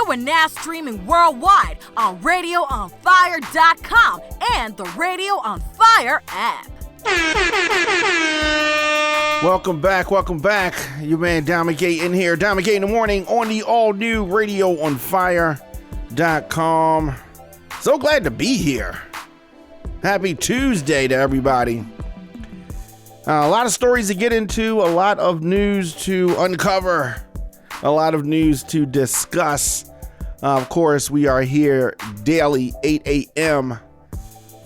we're now streaming worldwide on RadioOnFire.com and the Radio on Fire app. Welcome back. Your man Domagate in here. Domagate in the morning on the all-new RadioOnFire.com. So glad to be here. Happy Tuesday to everybody. A lot of stories to get into, a lot of news to uncover, a lot of news to discuss. Of course, we are here daily, 8 a.m.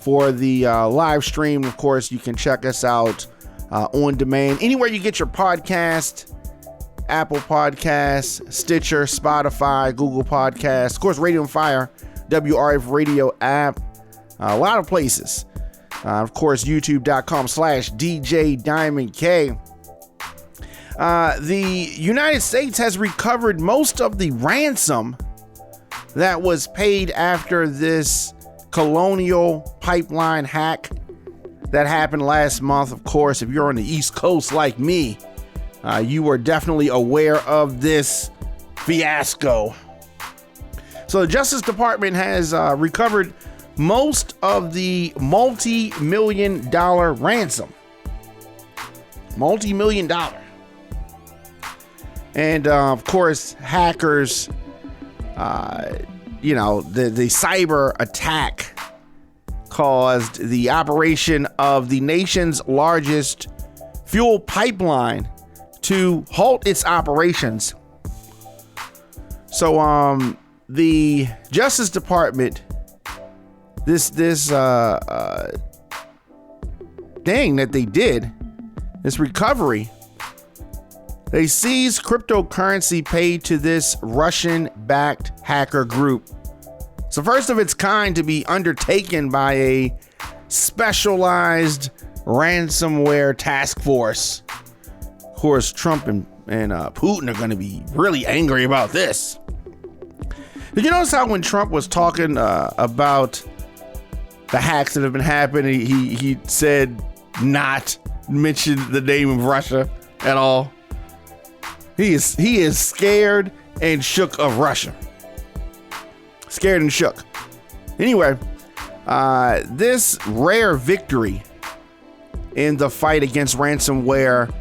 for the live stream. Of course, you can check us out on demand anywhere you get your podcast. Apple Podcasts, Stitcher, Spotify, Google Podcasts, of course, Radio on Fire, WRF Radio app, a lot of places. Of course, youtube.com/DJ Diamond K. The United States has recovered most of the ransom that was paid after this Colonial Pipeline hack that happened last month. Of course, if you're on the East Coast like me, you were definitely aware of this fiasco. So the Justice Department has recovered most of the multi-million-dollar ransom. Multi-million-dollar. And of course, hackers, the cyber attack caused the operation of the nation's largest fuel pipeline to halt its operations. So the Justice Department, this thing that they did, this recovery, they seized cryptocurrency paid to this Russian-backed hacker group. It's the first of its kind to be undertaken by a specialized ransomware task force. Of course, Trump and Putin are going to be really angry about this. Did you notice how when Trump was talking about the hacks that have been happening, he said not mention the name of Russia at all? He is scared and shook of Russia. Scared and shook. Anyway, this rare victory in the fight against ransomware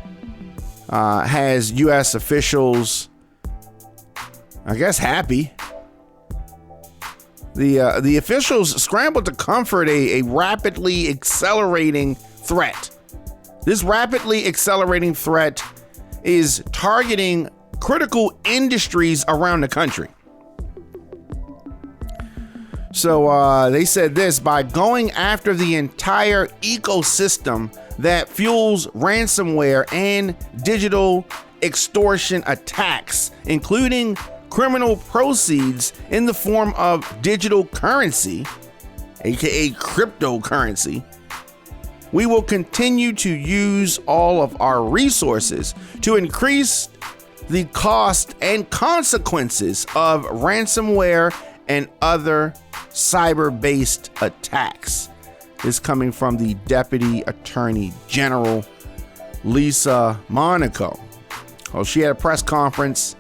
has U.S. officials, I guess, happy. The officials scrambled to comfort a rapidly accelerating threat. This rapidly accelerating threat is targeting critical industries around the country. So they said this: by going after the entire ecosystem that fuels ransomware and digital extortion attacks, including criminal proceeds in the form of digital currency, aka cryptocurrency, we will continue to use all of our resources to increase the cost and consequences of ransomware and other cyber-based attacks. This coming from the Deputy Attorney General, Lisa Monaco. Well, she had a press conference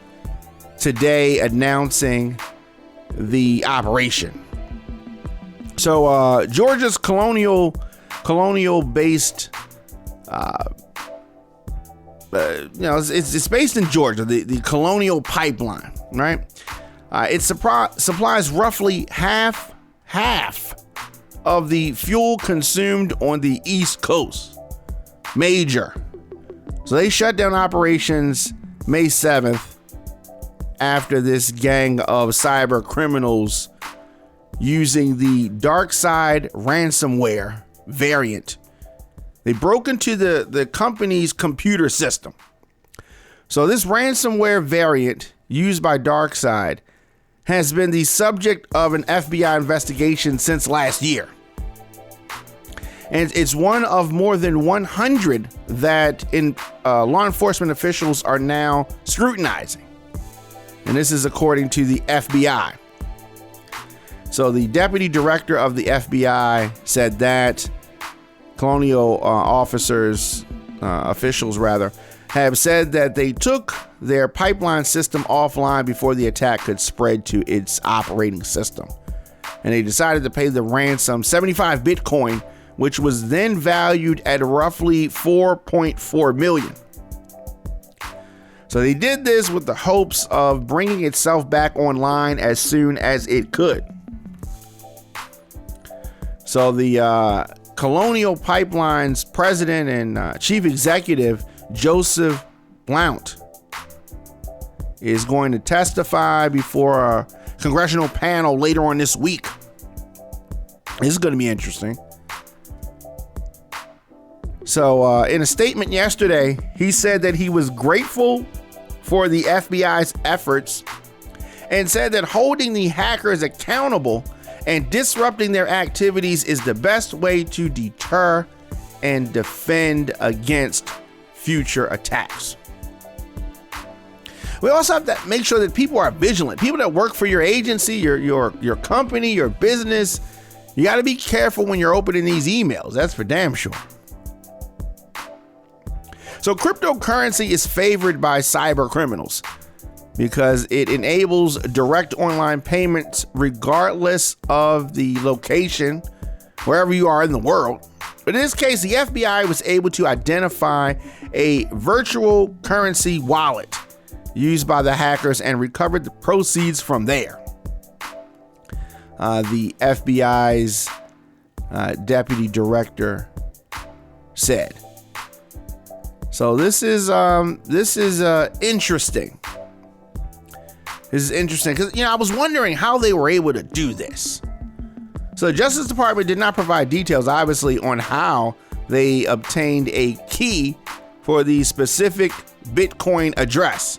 today announcing the operation. So Georgia's colonial-based, it's based in Georgia, the Colonial Pipeline, right? It supplies roughly half of the fuel consumed on the East Coast. Major. So they shut down operations May 7th after this gang of cyber criminals using the dark side ransomware variant. They broke into the company's computer system. So this ransomware variant used by DarkSide has been the subject of an FBI investigation since last year. And it's one of more than 100 that law enforcement officials are now scrutinizing. And this is according to the FBI. So the deputy director of the FBI said that colonial officials have said that they took their pipeline system offline before the attack could spread to its operating system. And they decided to pay the ransom 75 Bitcoin, which was then valued at roughly 4.4 million. So they did this with the hopes of bringing itself back online as soon as it could. So the Colonial Pipeline's president and chief executive, Joseph Blount, is going to testify before a congressional panel later on this week. This is going to be interesting. So in a statement yesterday, he said that he was grateful for the FBI's efforts and said that holding the hackers accountable and disrupting their activities is the best way to deter and defend against future attacks. We also have to make sure that people are vigilant. People that work for your agency, your company, your business, you got to be careful when you're opening these emails. That's for damn sure. So cryptocurrency is favored by cyber criminals because it enables direct online payments regardless of the location, wherever you are in the world. But in this case, the FBI was able to identify a virtual currency wallet used by the hackers and recovered the proceeds from there. The FBI's deputy director said. So this is interesting. This is interesting because I was wondering how they were able to do this. So the Justice Department did not provide details, obviously, on how they obtained a key for the specific Bitcoin address,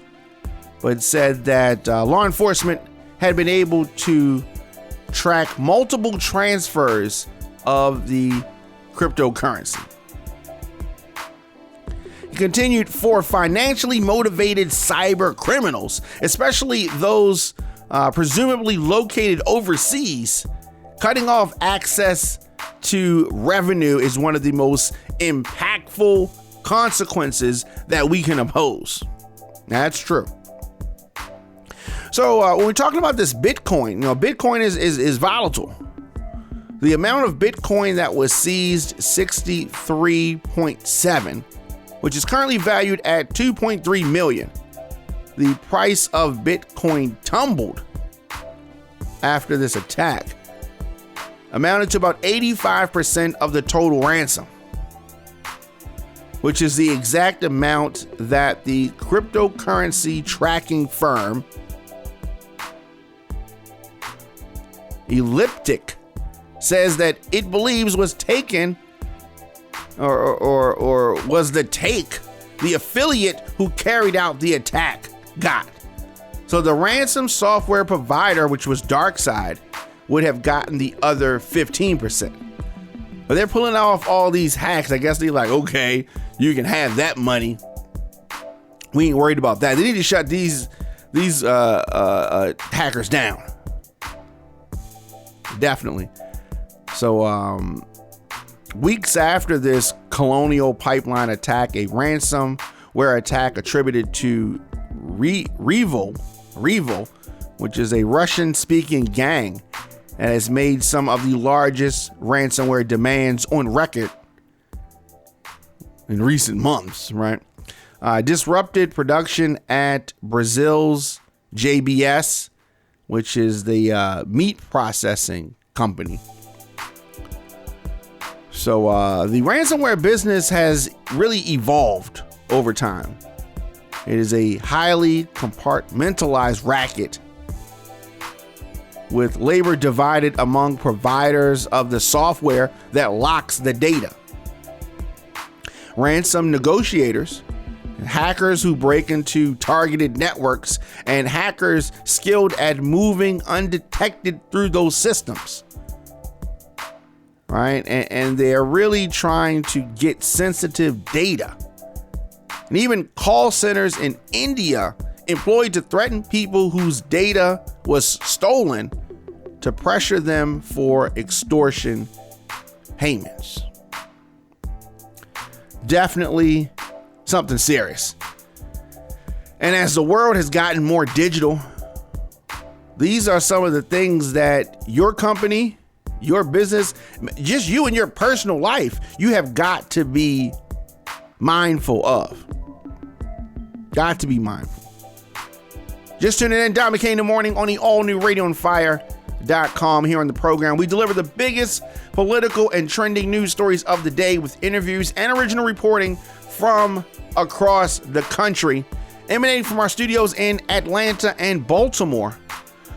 but said that law enforcement had been able to track multiple transfers of the cryptocurrency. He continued, for financially motivated cyber criminals, especially those presumably located overseas, cutting off access to revenue is one of the most impactful consequences that we can impose. That's true. So when we're talking about this Bitcoin, Bitcoin is volatile. The amount of Bitcoin that was seized, 63.7, which is currently valued at 2.3 million. The price of Bitcoin tumbled after this attack, amounted to about 85% of the total ransom, which is the exact amount that the cryptocurrency tracking firm Elliptic says that it believes was taken or was the affiliate who carried out the attack got. So the ransom software provider, which was DarkSide, would have gotten the other 15%. But they're pulling off all these hacks. I guess they're like, okay, you can have that money. We ain't worried about that. They need to shut these hackers down. Definitely. So weeks after this Colonial Pipeline attack, a ransomware attack attributed to Revil, which is a Russian-speaking gang, and has made some of the largest ransomware demands on record in recent months, right? Disrupted production at Brazil's JBS, which is the meat processing company. So the ransomware business has really evolved over time. It is a highly compartmentalized racket with labor divided among providers of the software that locks the data. Ransom negotiators, hackers who break into targeted networks, and hackers skilled at moving undetected through those systems. Right? And they're really trying to get sensitive data. And even call centers in India employed to threaten people whose data was stolen to pressure them for extortion payments. Definitely something serious. And as the world has gotten more digital, these are some of the things that your company, your business, just you in your personal life, you have got to be mindful of. Got to be mindful. Just tuning in, Don McKay in the morning on the all-new radioonfire.com. Here on the program, we deliver the biggest political and trending news stories of the day with interviews and original reporting from across the country, emanating from our studios in Atlanta and Baltimore.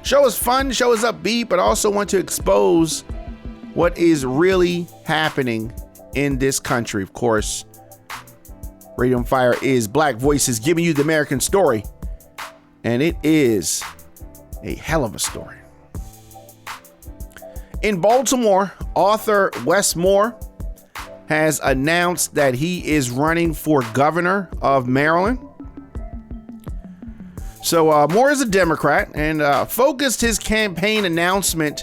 Show is fun, show is upbeat, but also want to expose what is really happening in this country. Of course, Radio on Fire is Black voices giving you the American story, and it is a hell of a story. In Baltimore, author Wes Moore has announced that he is running for governor of Maryland. So Moore is a Democrat and focused his campaign announcement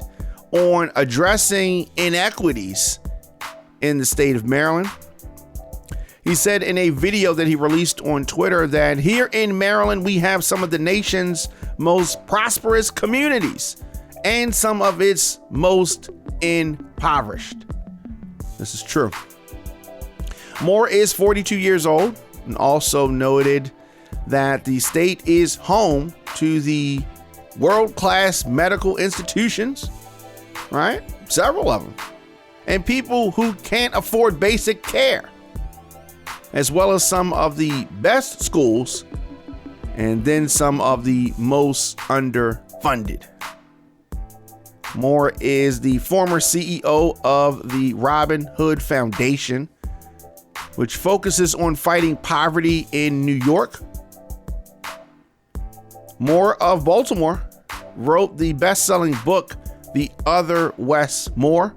on addressing inequities in the state of Maryland. He said in a video that he released on Twitter that here in Maryland, we have some of the nation's most prosperous communities and some of its most impoverished. This is true. Moore is 42 years old and also noted that the state is home to the world-class medical institutions, right? Several of them. And people who can't afford basic care, as well as some of the best schools and then some of the most underfunded. Moore is the former CEO of the Robin Hood Foundation, which focuses on fighting poverty in New York. Moore of Baltimore wrote the best-selling book, The Other Wes Moore,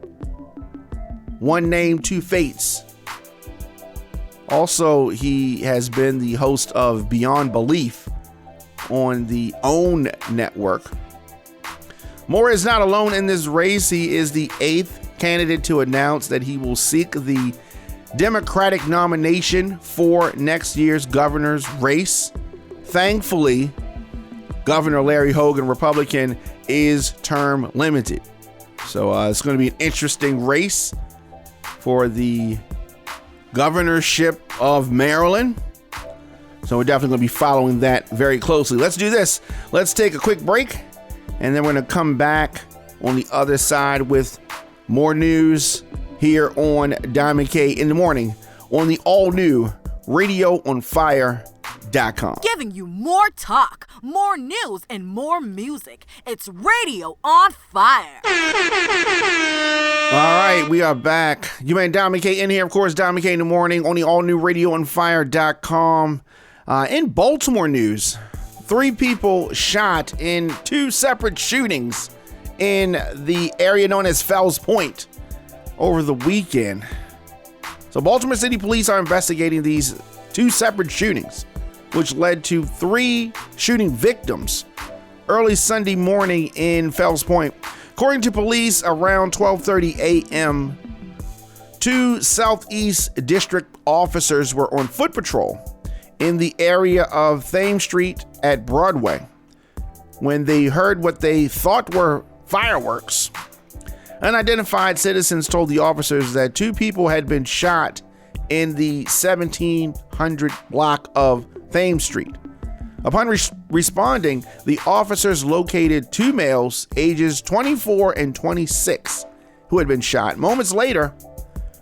One Name, Two Fates. Also, he has been the host of Beyond Belief on the OWN network. Moore is not alone in this race. He is the 8th candidate to announce that he will seek the Democratic nomination for next year's governor's race. Thankfully, Governor Larry Hogan, Republican, is term limited. So it's going to be an interesting race for the governorship of Maryland. So we're definitely going to be following that very closely. Let's do this. Let's take a quick break, and then we're going to come back on the other side with more news here on Don McKay in the morning on the all-new radioonfire.com. Giving you more talk, more news, and more music. It's Radio on Fire. All right, we are back. You man, Don McKay in here, of course, Don McKay in the morning on the all-new radioonfire.com. In Baltimore news, 3 people shot in 2 separate shootings in the area known as Fells Point over the weekend. So Baltimore City Police are investigating these 2 separate shootings, which led to 3 shooting victims early Sunday morning in Fells Point. According to police, around 12:30 a.m., 2 Southeast District officers were on foot patrol in the area of Thames Street at Broadway when they heard what they thought were fireworks. Unidentified citizens told the officers that 2 people had been shot in the 1700 block of Thames Street. Upon responding, the officers located 2 males ages 24 and 26 who had been shot. Moments later,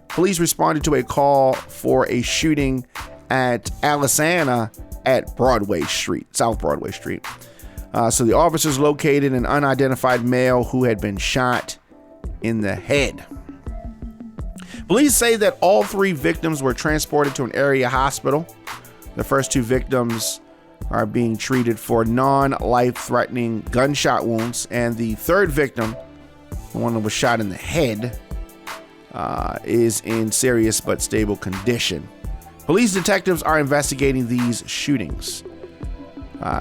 police responded to a call for a shooting at Alisana at Broadway Street, South Broadway Street. So the officers located an unidentified male who had been shot in the head. Police say that all 3 victims were transported to an area hospital. The first 2 victims are being treated for non-life-threatening gunshot wounds, and the 3rd victim, the one that was shot in the head, is in serious but stable condition. Police detectives are investigating these shootings.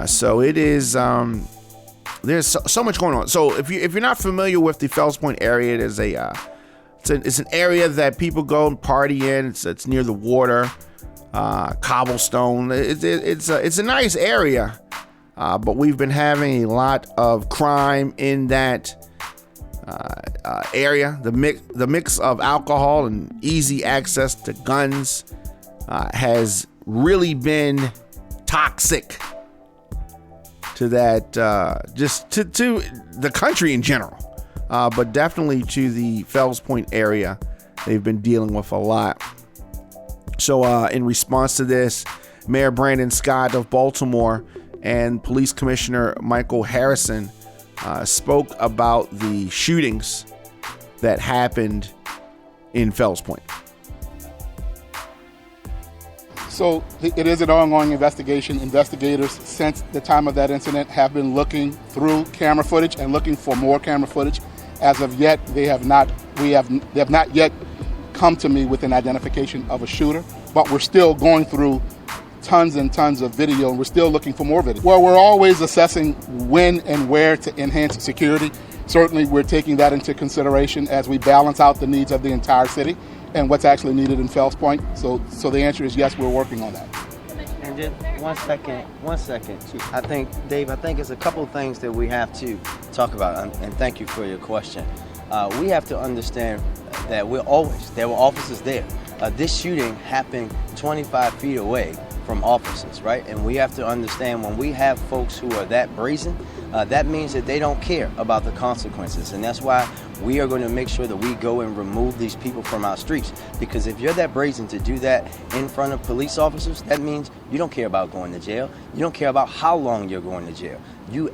So it is, there's so much going on. So if you're not familiar with the Fells Point area, it is it's an area that people go and party in. It's near the water. cobblestone. It's a nice area, but we've been having a lot of crime in that area. The mix of alcohol and easy access to guns has really been toxic to that, just to the country in general, but definitely to the Fells Point area. They've been dealing with a lot. So in response to this, Mayor Brandon Scott of Baltimore and Police Commissioner Michael Harrison spoke about the shootings that happened in Fells Point. So it is an ongoing investigation. Investigators, since the time of that incident, have been looking through camera footage and looking for more camera footage. As of yet, they have not yet come to me with an identification of a shooter, but we're still going through tons and tons of video, and we're still looking for more video. Well, we're always assessing when and where to enhance security. Certainly, we're taking that into consideration as we balance out the needs of the entire city and what's actually needed in Fells Point. So the answer is yes, we're working on that. And just one second. I think, Dave, it's a couple of things that we have to talk about, and thank you for your question. We have to understand that there were officers there. This shooting happened 25 feet away from officers, right? And we have to understand, when we have folks who are that brazen, that means that they don't care about the consequences. And that's why we are going to make sure that we go and remove these people from our streets. Because if you're that brazen to do that in front of police officers, that means you don't care about going to jail. You don't care about how long you're going to jail.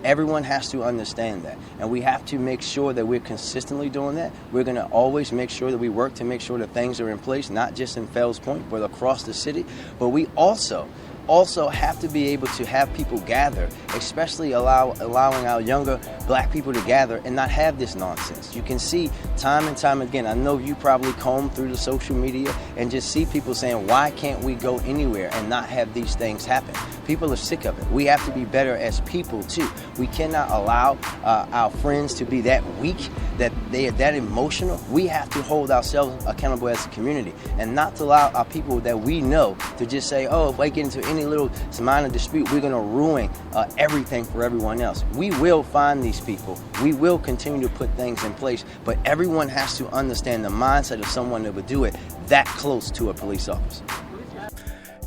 Everyone has to understand that. And we have to make sure that we're consistently doing that. We're going to always make sure that we work to make sure that things are in place, not just in Fells Point, but across the city. But we also have to be able to have people gather, especially allowing our younger black people to gather and not have this nonsense. You can see time and time again, I know you probably comb through the social media and just see people saying, why can't we go anywhere and not have these things happen? People are sick of it. We have to be better as people too. We cannot allow our friends to be that weak, that they are that emotional. We have to hold ourselves accountable as a community and not to allow our people that we know to just say, oh, if I get into any little minor dispute, we're going to ruin everything for everyone else. We will find these people. We will continue to put things in place, but everyone has to understand the mindset of someone that would do it that close to a police officer.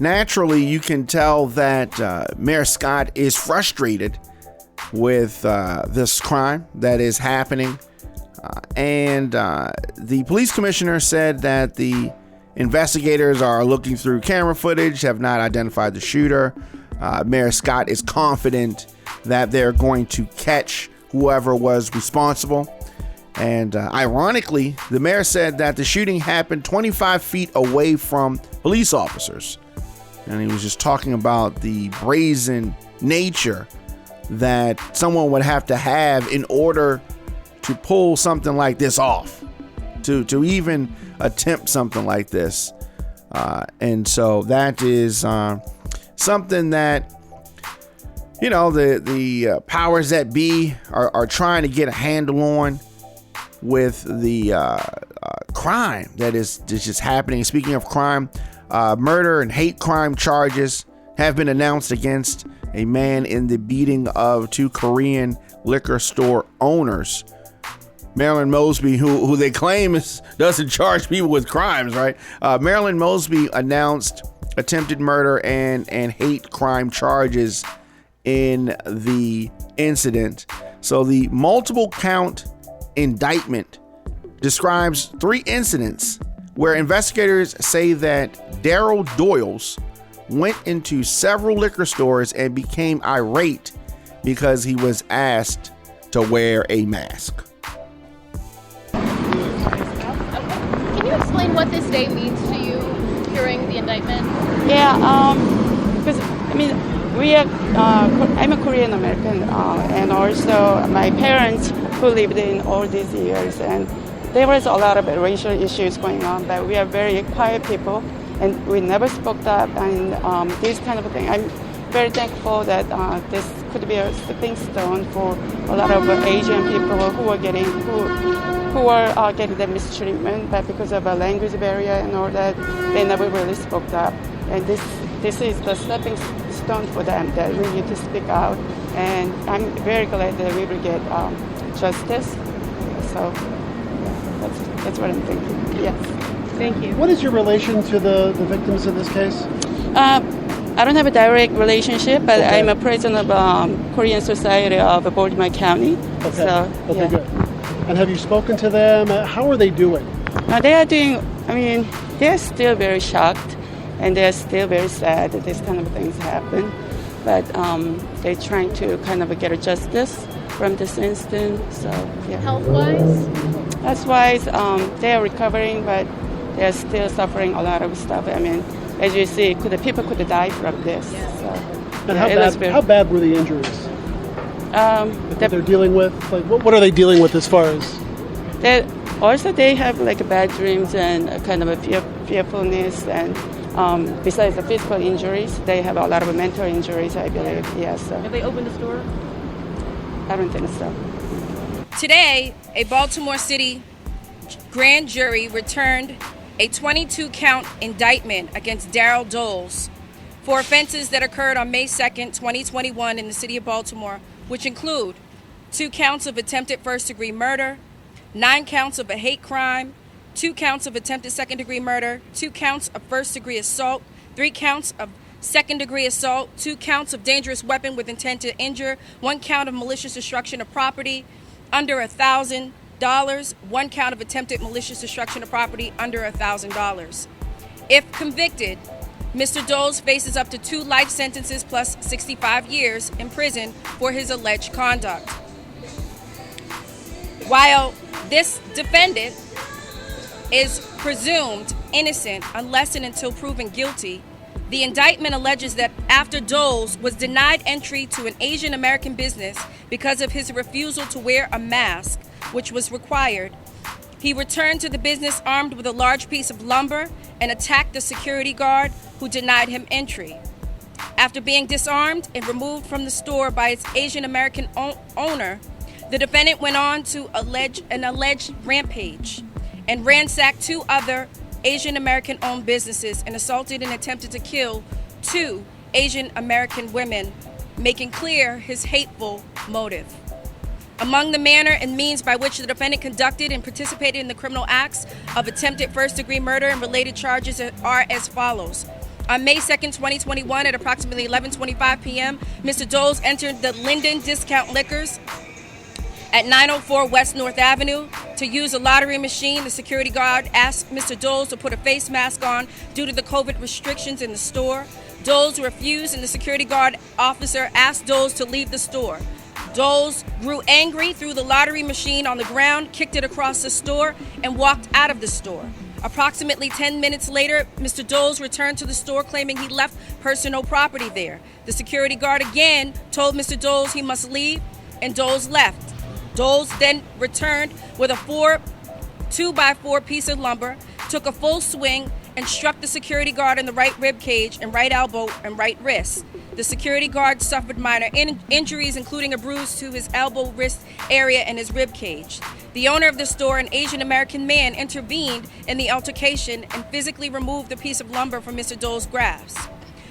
Naturally, you can tell that Mayor Scott is frustrated with this crime that is happening. And the police commissioner said that the investigators are looking through camera footage, have not identified the shooter. Mayor Scott is confident that they're going to catch whoever was responsible. And ironically, the mayor said that the shooting happened 25 feet away from police officers. And he was just talking about the brazen nature that someone would have to have in order to pull something like this off, to even attempt something like this. And so that is something that, you know, the powers that be are trying to get a handle on with the crime that is just happening. Speaking of crime, murder and hate crime charges have been announced against a man in the beating of two Korean liquor store owners. Marilyn Mosby, who they claim doesn't charge people with crimes, right? Marilyn Mosby announced attempted murder and hate crime charges in the incident. So the multiple count indictment describes 3 incidents where investigators say that Daryl Doyles went into several liquor stores and became irate because he was asked to wear a mask. Can you explain what this day means to you hearing the indictment? Yeah, because I'm a Korean American, and also my parents who lived in all these years, and there was a lot of racial issues going on, but we are very quiet people, and we never spoke up, and this kind of thing. I'm very thankful that this could be a stepping stone for a lot of Asian people who are getting the mistreatment, but because of a language barrier and all that, they never really spoke up. And this is the stepping stone for them, that we need to speak out. And I'm very glad that we will get justice. So yeah, that's what I'm thinking. Yes. Thank you. What is your relation to the victims in this case? I don't have a direct relationship, but Okay. I'm a president of Korean Society of Baltimore County. Okay. So, Okay, yeah. good. And have you spoken to them? How are they doing? They are doing, they're still very shocked and they're still very sad that these kind of things happen. But they're trying to kind of get a justice from this incident. So, yeah. Health-wise? That's why they are recovering, but they're still suffering a lot of stuff. As you see, people could die from this. So, And yeah, how bad were the injuries that they're dealing with? Like, what are they dealing with as far as? They have like bad dreams and kind of a fearfulness, and besides the physical injuries, they have a lot of mental injuries, I believe. Yes. So. Have they opened the store? I don't think so. Today, a Baltimore City grand jury returned a 22-count indictment against Daryl Doles for offenses that occurred on May 2nd, 2021 in the city of Baltimore, which include 2 counts of attempted first-degree murder, 9 counts of a hate crime, 2 counts of attempted second-degree murder, 2 counts of first-degree assault, 3 counts of second-degree assault, 2 counts of dangerous weapon with intent to injure, 1 count of malicious destruction of property under $1,000, 1 count of attempted malicious destruction of property under $1,000. If convicted, Mr. Doles faces up to 2 life sentences plus 65 years in prison for his alleged conduct. While this defendant is presumed innocent unless and until proven guilty, the indictment alleges that after Doles was denied entry to an Asian American business because of his refusal to wear a mask, which was required, he returned to the business armed with a large piece of lumber and attacked the security guard who denied him entry. After being disarmed and removed from the store by its Asian American owner, the defendant went on to an alleged rampage and ransacked 2 other Asian American owned businesses and assaulted and attempted to kill 2 Asian American women, making clear his hateful motive. Among the manner and means by which the defendant conducted and participated in the criminal acts of attempted first-degree murder and related charges are as follows. On May 2nd, 2021, at approximately 11:25 p.m., Mr. Doles entered the Linden Discount Liquors at 904 West North Avenue to use a lottery machine. The security guard asked Mr. Doles to put a face mask on due to the COVID restrictions in the store. Doles refused, and the security guard officer asked Doles to leave the store. Doles grew angry, threw the lottery machine on the ground, kicked it across the store, and walked out of the store. Approximately 10 minutes later, Mr. Doles returned to the store claiming he left personal property there. The security guard again told Mr. Doles he must leave, and Doles left. Doles then returned with a 2x4 piece of lumber, took a full swing, and struck the security guard in the right rib cage and right elbow and right wrist. The security guard suffered minor injuries, including a bruise to his elbow, wrist area, and his rib cage. The owner of the store, an Asian American man, intervened in the altercation and physically removed the piece of lumber from Mr. Doles' grasp.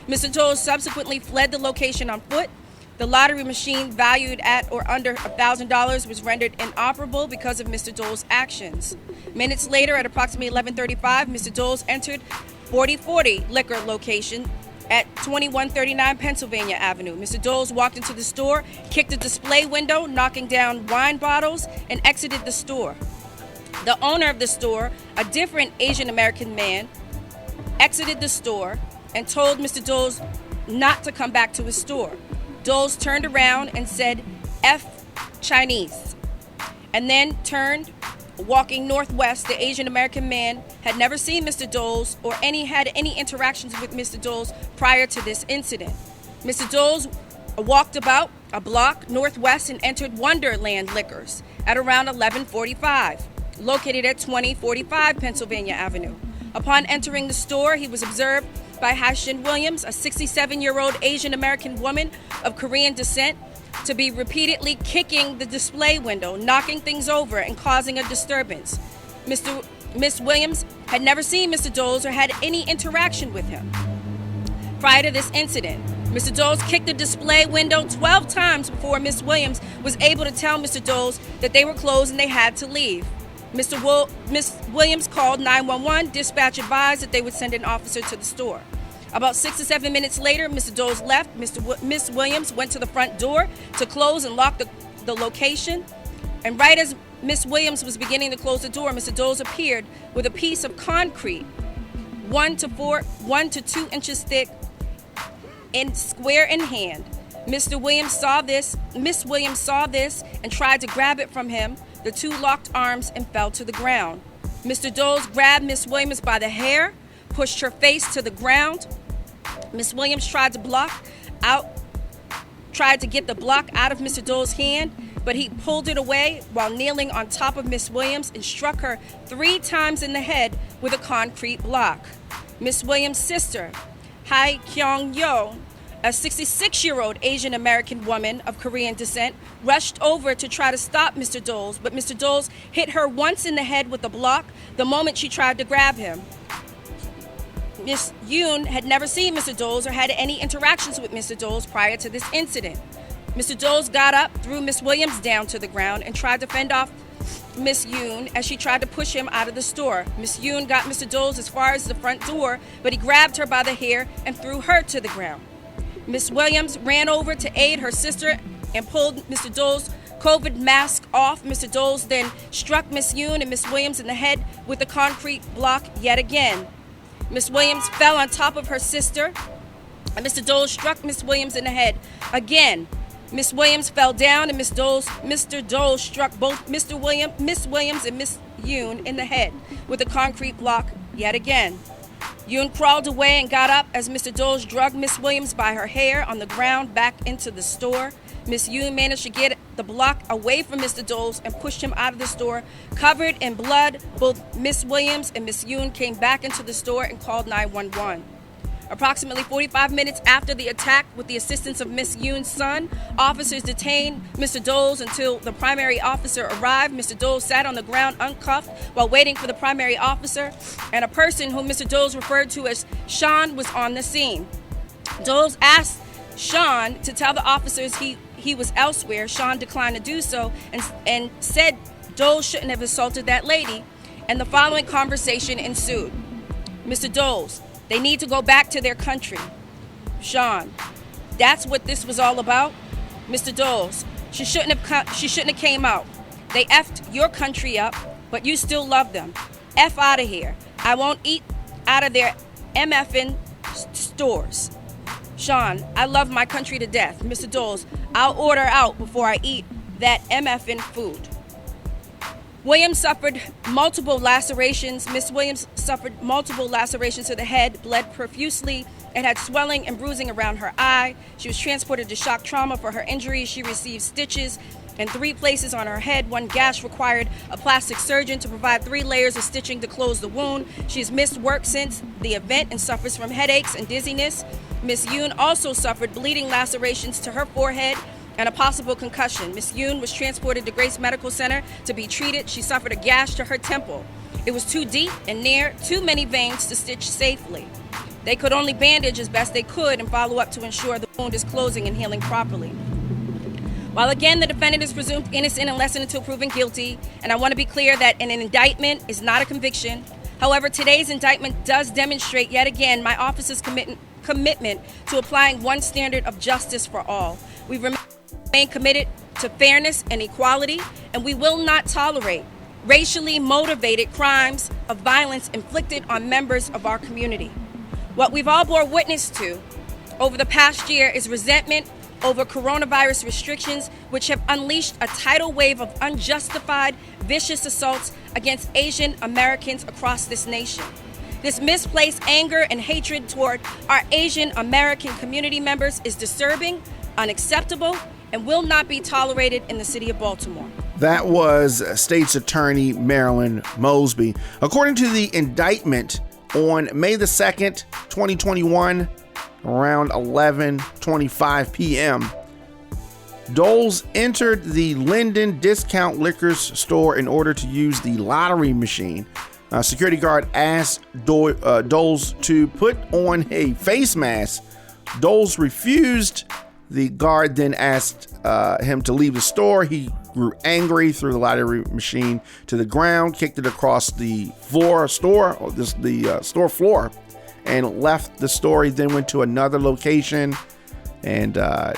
Mr. Doles subsequently fled the location on foot. The lottery machine, valued at or under $1,000, was rendered inoperable because of Mr. Doles' actions. Minutes later, at approximately 11:35, Mr. Doles entered 4040 liquor location at 2139 Pennsylvania Avenue. Mr. Doles walked into the store, kicked a display window, knocking down wine bottles, and exited the store. The owner of the store, a different Asian American man, exited the store and told Mr. Doles not to come back to his store. Doles turned around and said, "F Chinese," and then turned, walking northwest. The Asian American man had never seen Mr. Doles or had any interactions with Mr. Doles prior to this incident. Mr. Doles walked about a block northwest and entered Wonderland Liquors at around 11:45, located at 2045 Pennsylvania Avenue. Upon entering the store, he was observed by Hashin Williams, a 67-year-old Asian American woman of Korean descent, to be repeatedly kicking the display window, knocking things over, and causing a disturbance. Miss Williams had never seen Mr. Doles or had any interaction with him. Prior to this incident, Mr. Doles kicked the display window 12 times before Miss Williams was able to tell Mr. Doles that they were closed and they had to leave. Miss Williams called 911. Dispatch advised that they would send an officer to the store. About 6 to 7 minutes later, Mr. Doles left. Miss Williams went to the front door to close and lock the location. And right as Miss Williams was beginning to close the door, Mr. Doles appeared with a piece of concrete, 1 to 2 inches thick, and square in hand. Miss Williams saw this and tried to grab it from him. The two locked arms and fell to the ground. Mr. Doles grabbed Miss Williams by the hair, pushed her face to the ground. Miss Williams tried to get the block out of Mr. Doles' hand, but he pulled it away while kneeling on top of Miss Williams and struck her 3 times in the head with a concrete block. Miss Williams' sister, Hai Kyung-yo, a 66-year-old Asian American woman of Korean descent, rushed over to try to stop Mr. Doles, but Mr. Doles hit her once in the head with a block the moment she tried to grab him. Miss Yoon had never seen Mr. Doles or had any interactions with Mr. Doles prior to this incident. Mr. Doles got up, threw Miss Williams down to the ground, and tried to fend off Miss Yoon as she tried to push him out of the store. Miss Yoon got Mr. Doles as far as the front door, but he grabbed her by the hair and threw her to the ground. Miss Williams ran over to aid her sister and pulled Mr. Doles' COVID mask off. Mr. Doles then struck Miss Yoon and Miss Williams in the head with a concrete block yet again. Miss Williams fell on top of her sister, and Mr. Doles struck Miss Williams in the head again. Miss Williams fell down, and Mr. Doles struck both Miss Williams and Miss Yoon in the head with a concrete block yet again. Yoon crawled away and got up as Mr. Doles dragged Miss Williams by her hair on the ground back into the store. Miss Yoon managed to get the block away from Mr. Doles and pushed him out of the store. Covered in blood, both Miss Williams and Miss Yoon came back into the store and called 911. Approximately 45 minutes after the attack, with the assistance of Miss Yoon's son, officers detained Mr. Doles until the primary officer arrived. Mr. Doles sat on the ground uncuffed while waiting for the primary officer, and a person whom Mr. Doles referred to as Sean was on the scene. Doles asked Sean to tell the officers he was elsewhere. Sean declined to do so and said Doles shouldn't have assaulted that lady, and the following conversation ensued. Mr. Doles, they need to go back to their country. Sean, that's what this was all about? Mr. Doles, she shouldn't have came out. They effed your country up, but you still love them. F out of here. I won't eat out of their MFing stores. Sean, I love my country to death. Mr. Doles, I'll order out before I eat that MFing food. Williams suffered multiple lacerations. Miss Williams suffered multiple lacerations to the head, bled profusely, and had swelling and bruising around her eye. She was transported to shock trauma for her injuries. She received stitches in 3 places on her head. 1 gash required a plastic surgeon to provide 3 layers of stitching to close the wound. She has missed work since the event and suffers from headaches and dizziness. Miss Yoon also suffered bleeding lacerations to her forehead and a possible concussion. Miss Yoon was transported to Grace Medical Center to be treated. She suffered a gash to her temple. It was too deep and near too many veins to stitch safely. They could only bandage as best they could and follow up to ensure the wound is closing and healing properly. While again, the defendant is presumed innocent unless and until proven guilty, and I want to be clear that an indictment is not a conviction. However, today's indictment does demonstrate yet again my office's commitment to applying one standard of justice for all. We remain committed to fairness and equality, and we will not tolerate racially motivated crimes of violence inflicted on members of our community. What we've all bore witness to over the past year is resentment over coronavirus restrictions, which have unleashed a tidal wave of unjustified, vicious assaults against Asian Americans across this nation. This misplaced anger and hatred toward our Asian American community members is disturbing, unacceptable, and will not be tolerated in the city of Baltimore. That was State's Attorney Marilyn Mosby. According to the indictment, on May the 2nd, 2021, around 11:25 p.m., Doles entered the Linden Discount Liquors store in order to use the lottery machine. A security guard asked Doles to put on a face mask Doles refused. The guard then asked him to leave the store. He grew angry, threw the lottery machine to the ground, kicked it across the store floor, and left the store. He then went to another location and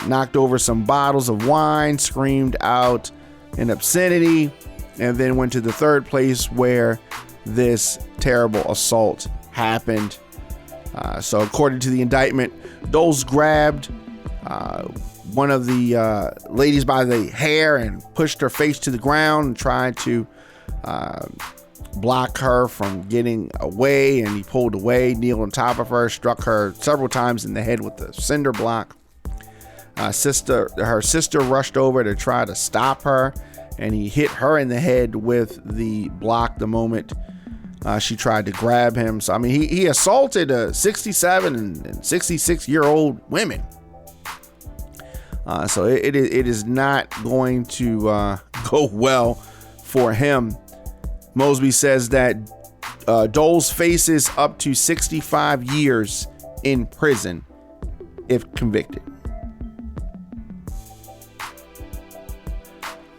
knocked over some bottles of wine, screamed out an obscenity, and then went to the third place where this terrible assault happened. So according to the indictment, Doles grabbed one of the ladies by the hair and pushed her face to the ground and tried to block her from getting away, and he pulled away, kneeled on top of her, struck her several times in the head with the cinder block. Her sister rushed over to try to stop her, and he hit her in the head with the block the moment she tried to grab him. So I mean, he assaulted a 67 and 66 year old women. So it is not going to go well for him. Mosby says that Doles faces up to 65 years in prison if convicted.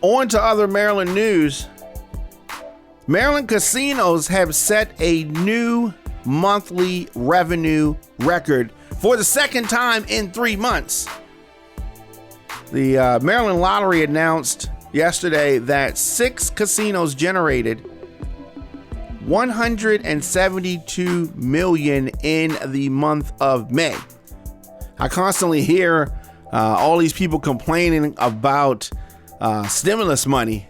On to other Maryland news. Maryland casinos have set a new monthly revenue record for the second time in 3 months. The Maryland Lottery announced yesterday that 6 casinos generated $172 million in the month of May. I constantly hear all these people complaining about stimulus money,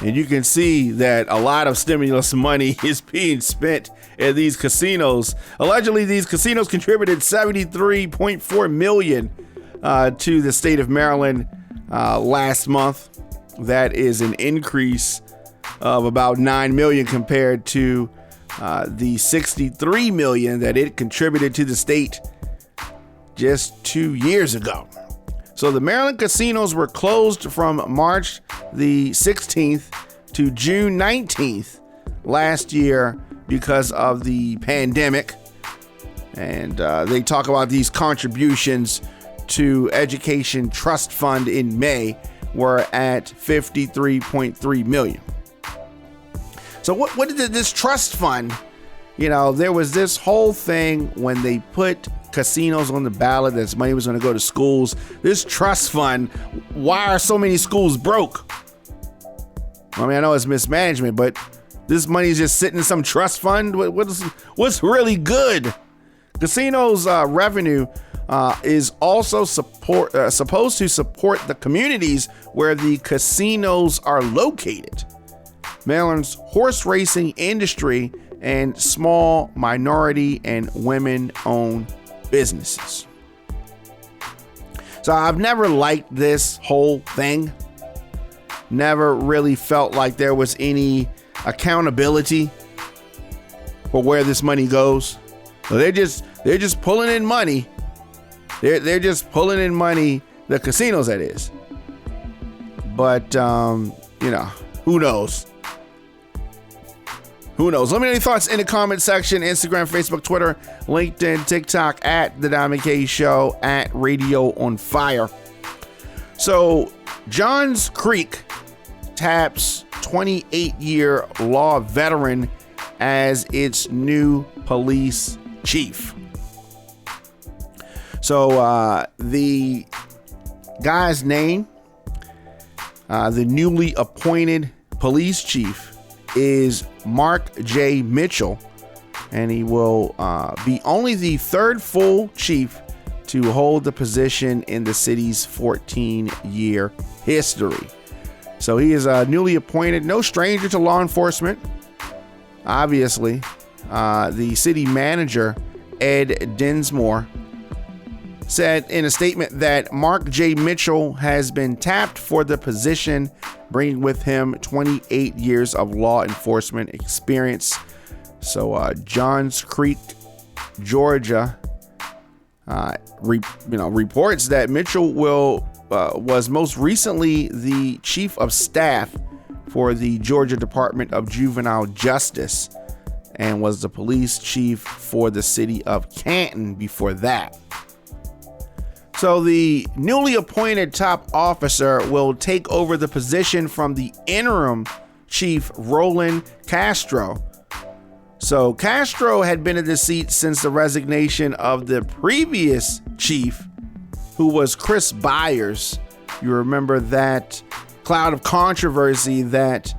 and you can see that a lot of stimulus money is being spent at these casinos. Allegedly, these casinos contributed $73.4 million to the state of Maryland last month. That is an increase of about $9 million compared to the $63 million that it contributed to the state just 2 years ago. So the Maryland casinos were closed from March the 16th to June 19th last year because of the pandemic. And they talk about these contributions to Education Trust Fund in May were at $53.3 million. So what did this trust fund, there was this whole thing when they put casinos on the ballot, that money was going to go to schools. This trust fund, why are so many schools broke? I mean, I know it's mismanagement, but this money is just sitting in some trust fund. What's really good? Casinos revenue is also supposed to support the communities where the casinos are located. Maryland's horse racing industry and small minority and women-owned businesses. So I've never liked this whole thing. Never really felt like there was any accountability for where this money goes. So they're just pulling in money. They're just pulling in money, the casinos that is. But who knows? Who knows? Let me know your thoughts in the comment section. Instagram, Facebook, Twitter, LinkedIn, TikTok, at The Diamond K Show, at Radio on Fire. So, Johns Creek taps 28-year law veteran as its new police chief. So, the guy's name, the newly appointed police chief, is Mark J. Mitchell, and he will be only the third full chief to hold the position in the city's 14-year history. So he is newly appointed, no stranger to law enforcement. Obviously, the city manager, Ed Dinsmore, said in a statement that Mark J. Mitchell has been tapped for the position, bringing with him 28 years of law enforcement experience. So Johns Creek, Georgia, reports that Mitchell was most recently the chief of staff for the Georgia Department of Juvenile Justice and was the police chief for the city of Canton before that. So the newly appointed top officer will take over the position from the interim chief, Roland Castro. So Castro had been in the seat since the resignation of the previous chief, who was Chris Byers. You remember that cloud of controversy that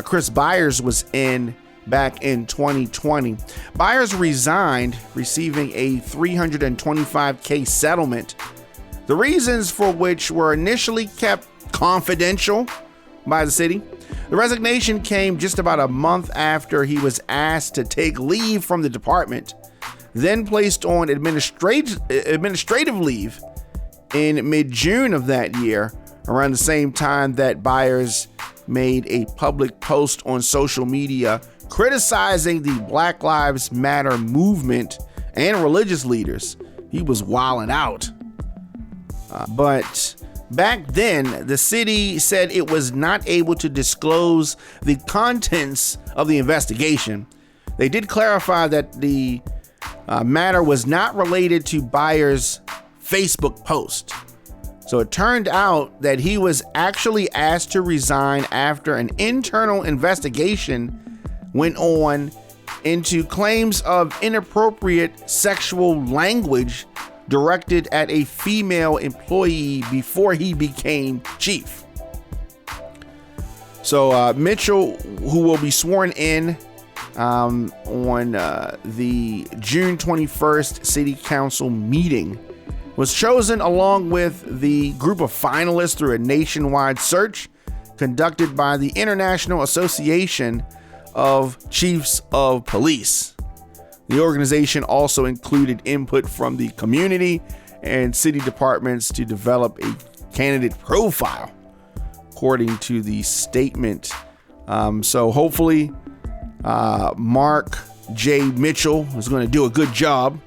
Chris Byers was in back in 2020. Byers resigned, receiving a $325K settlement, the reasons for which were initially kept confidential by the city. The resignation came just about a month after he was asked to take leave from the department, then placed on administrative leave in mid-June of that year, around the same time that Byers made a public post on social media criticizing the Black Lives Matter movement and religious leaders. He was wilding out. But back then, the city said it was not able to disclose the contents of the investigation. They did clarify that the matter was not related to Byers' Facebook post. So it turned out that he was actually asked to resign after an internal investigation went on into claims of inappropriate sexual language directed at a female employee before he became chief. So Mitchell, who will be sworn in on the June 21st City Council meeting, was chosen along with the group of finalists through a nationwide search conducted by the International Association of Chiefs of Police. The organization also included input from the community and city departments to develop a candidate profile, according to the statement. So hopefully Mark J. Mitchell is going to do a good job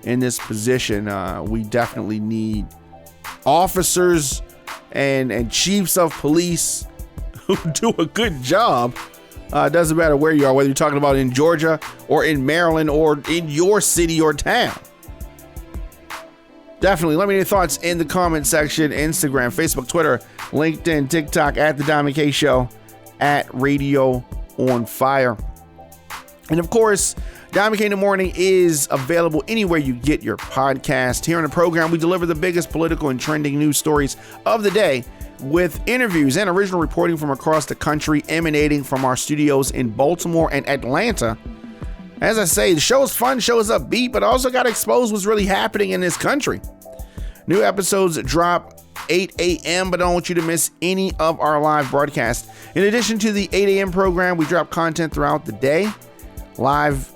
in this position. We definitely need officers and chiefs of police who do a good job. Doesn't matter where you are, whether you're talking about in Georgia or in Maryland or in your city or town. Definitely let me know your thoughts in the comment section. Instagram, Facebook, Twitter, LinkedIn, TikTok, at The Diamond K Show, at Radio on Fire. And of course, Diamond K in the Morning is available anywhere you get your podcast. Here on the program, we deliver the biggest political and trending news stories of the day, with interviews and original reporting from across the country emanating from our studios in Baltimore and Atlanta. As I say, the show is fun, show is upbeat, but also got to expose what's really happening in this country. New episodes drop 8 a.m., but I don't want you to miss any of our live broadcasts. In addition to the 8 a.m. program, we drop content throughout the day, live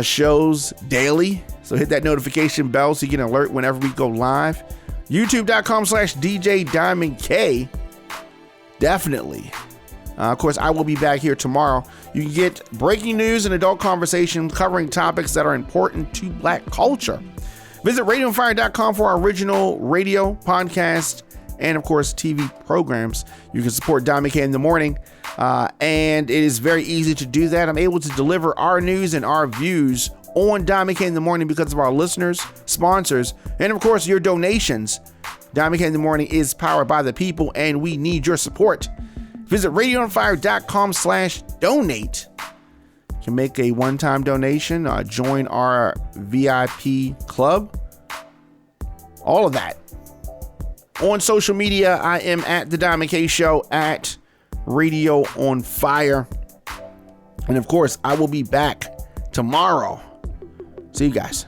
shows daily. So hit that notification bell so you get an alert whenever we go live. YouTube.com/DJ Diamond K. Definitely. Of course, I will be back here tomorrow. You can get breaking news and adult conversations covering topics that are important to Black culture. Visit radioonfire.com for our original radio, podcast, and of course, TV programs. You can support Diamond K in the Morning, and it is very easy to do that. I'm able to deliver our news and our views on Diamond K in the Morning because of our listeners, sponsors, and of course your donations. Diamond K in the Morning is powered by the people, and we need your support. Visit radioonfire.com/donate. You can make a one-time donation, join our VIP club, all of that. On social media, I am at The Diamond K Show, at Radio on Fire. And of course, I will be back tomorrow. See you guys.